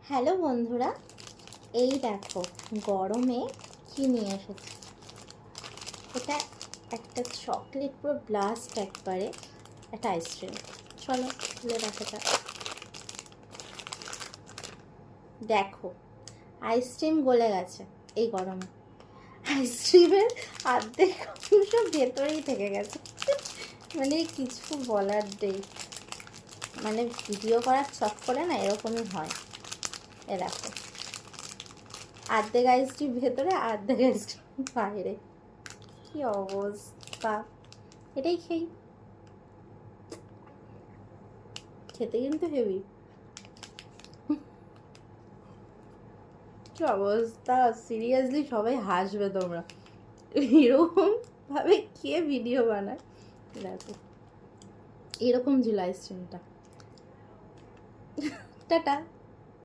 Hello বন্ধুরা, এই দেখো গরমে কি নিয়ে এসেছি। এটা একটা চকলেট পুরো ব্লাস্ট, একবারে একটা আইসক্রিম। চলো খুলে দেখা যাক। দেখো আইসক্রিম গলে গেছে এই গরমে। আইসক্রিমের অর্ধেক অংশ ভেতরেই থেকে গেছে। মানে কিছু বলার নেই, মানে ভিডিও করার চক্করে না এরকমই হয়। এ দেখো অর্ধেক আইসক্রিম ভেতরে, অর্ধেক আইসক্রিম বাইরে। কি অবস্থা! এটাই খেতে কিন্তু হেভি। কি অবস্থা! সিরিয়াসলি সবাই হাসবে তোমরা, এরকম ভাবে কে ভিডিও বানায়। দেখো এরকম ছিল আইসক্রিমটা। টাটা।